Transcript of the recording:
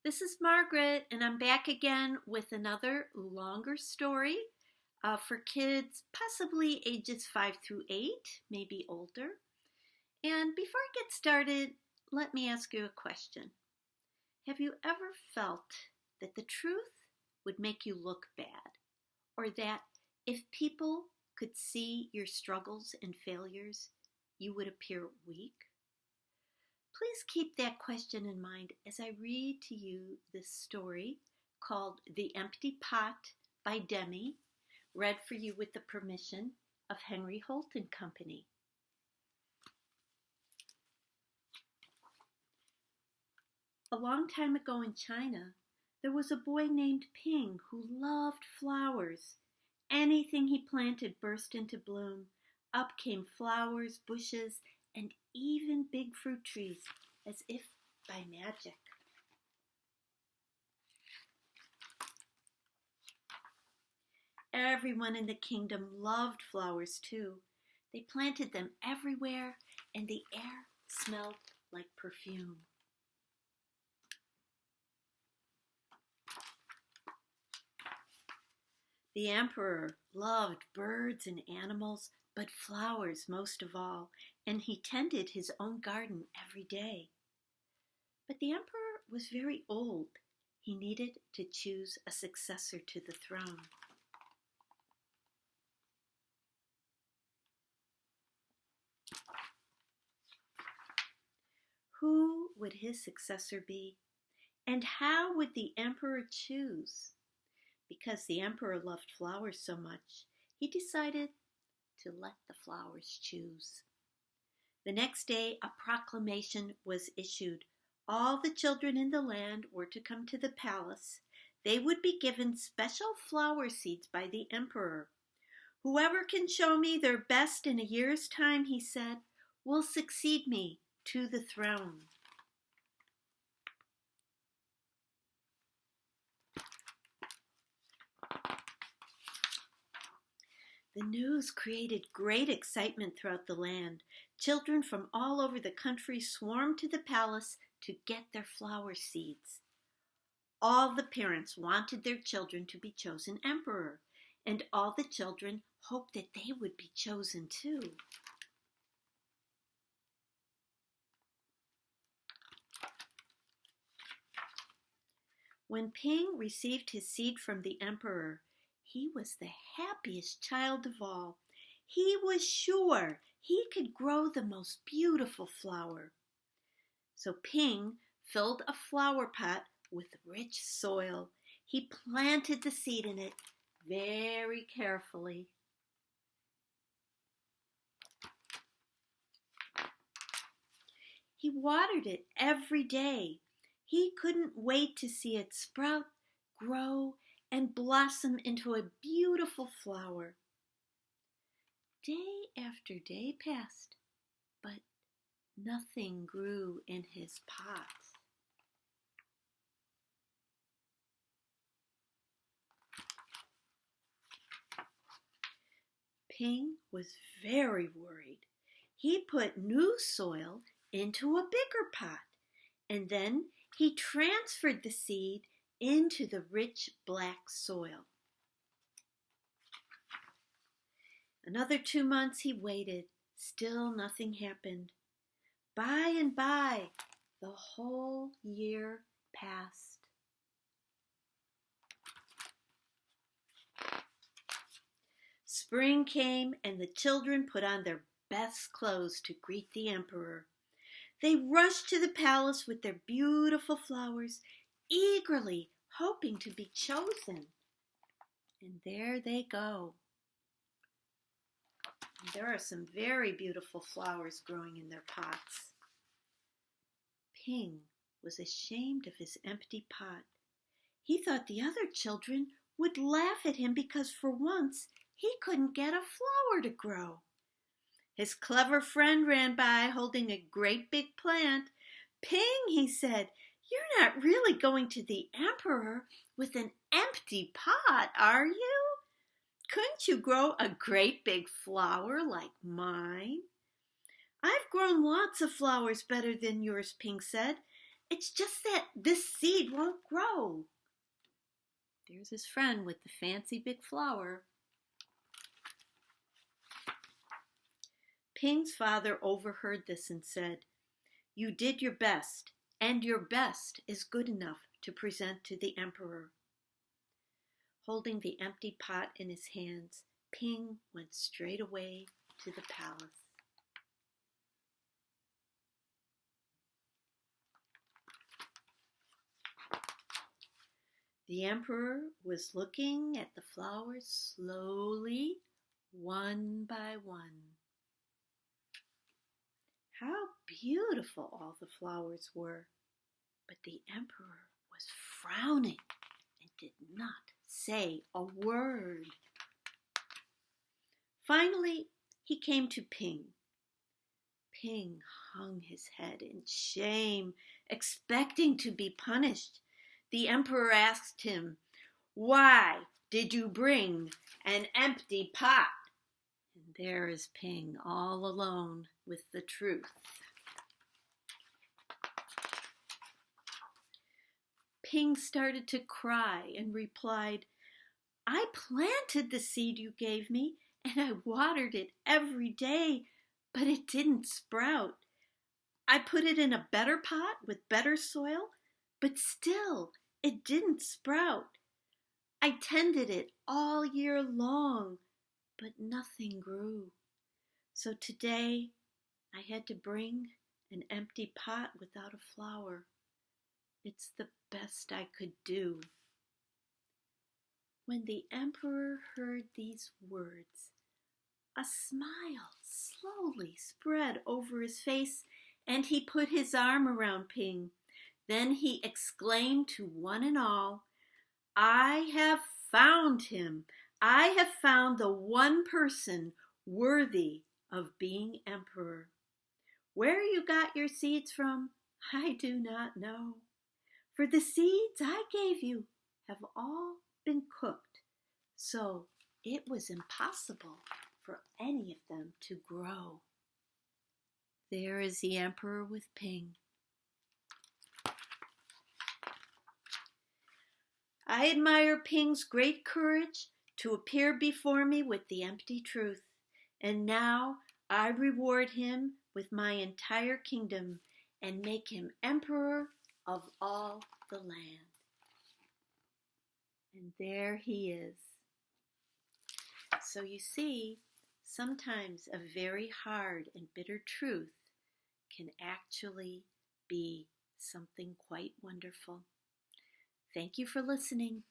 This is Margaret, and I'm back again with another longer story for kids, possibly ages 5 through 8, maybe older. And before I get started, let me ask you a question. Have you ever felt that the truth would make you look bad? Or that if people could see your struggles and failures, you would appear weak? Please keep that question in mind as I read to you this story called The Empty Pot by Demi, read for you with the permission of Henry Holt and Company. A long time ago in China, there was a boy named Ping who loved flowers. Anything he planted burst into bloom. Up came flowers, bushes, and even big fruit trees, as if by magic. Everyone in the kingdom loved flowers too. They planted them everywhere, and the air smelled like perfume. The emperor loved birds and animals, but flowers most of all, and he tended his own garden every day. But the emperor was very old. He needed to choose a successor to the throne. Who would his successor be? And how would the emperor choose? Because the emperor loved flowers so much, he decided to let the flowers choose. The next day, a proclamation was issued. All the children in the land were to come to the palace. They would be given special flower seeds by the emperor. Whoever can show me their best in a year's time, he said, will succeed me to the throne. The news created great excitement throughout the land. Children from all over the country swarmed to the palace to get their flower seeds. All the parents wanted their children to be chosen emperor, and all the children hoped that they would be chosen too. When Ping received his seed from the emperor, he was the happiest child of all. He was sure he could grow the most beautiful flower. So Ping filled a flower pot with rich soil. He planted the seed in it very carefully. He watered it every day. He couldn't wait to see it sprout, grow, and blossom into a beautiful flower. Day after day passed, but nothing grew in his pot. Ping was very worried. He put new soil into a bigger pot, and then he transferred the seed into the rich black soil. Another 2 months he waited. Still nothing happened. By and by, the whole year passed. Spring came, and the children put on their best clothes to greet the emperor. They rushed to the palace with their beautiful flowers, eagerly hoping to be chosen. And there they go. There are some very beautiful flowers growing in their pots. Ping was ashamed of his empty pot. He thought the other children would laugh at him because for once he couldn't get a flower to grow. His clever friend ran by holding a great big plant. Ping, he said, you're not really going to the emperor with an empty pot, are you? Couldn't you grow a great big flower like mine? I've grown lots of flowers better than yours, Ping said, It's just that this seed won't grow. There's his friend with the fancy big flower. Ping's father overheard this and said, "You did your best, and your best is good enough to present to the emperor." Holding the empty pot in his hands, Ping went straight away to the palace. The emperor was looking at the flowers slowly, one by one. How beautiful all the flowers were, but the emperor was frowning and did not say a word. Finally, he came to Ping. Ping hung his head in shame, expecting to be punished. The emperor asked him, "Why did you bring an empty pot?" And there is Ping all alone with the truth. Ping started to cry and replied, "I planted the seed you gave me, and I watered it every day, but it didn't sprout. I put it in a better pot with better soil, but still it didn't sprout. I tended it all year long, but nothing grew. So today I had to bring an empty pot without a flower. It's the best I could do." When the emperor heard these words, a smile slowly spread over his face, and he put his arm around Ping. Then he exclaimed to one and all, "I have found him. I have found the one person worthy of being emperor. Where you got your seeds from, I do not know. For the seeds I gave you have all been cooked, so it was impossible for any of them to grow." There is the emperor with Ping. I admire Ping's great courage to appear before me with the empty truth, and now I reward him with my entire kingdom and make him emperor of all the land. And there he is. So you see, sometimes a very hard and bitter truth can actually be something quite wonderful. Thank you for listening.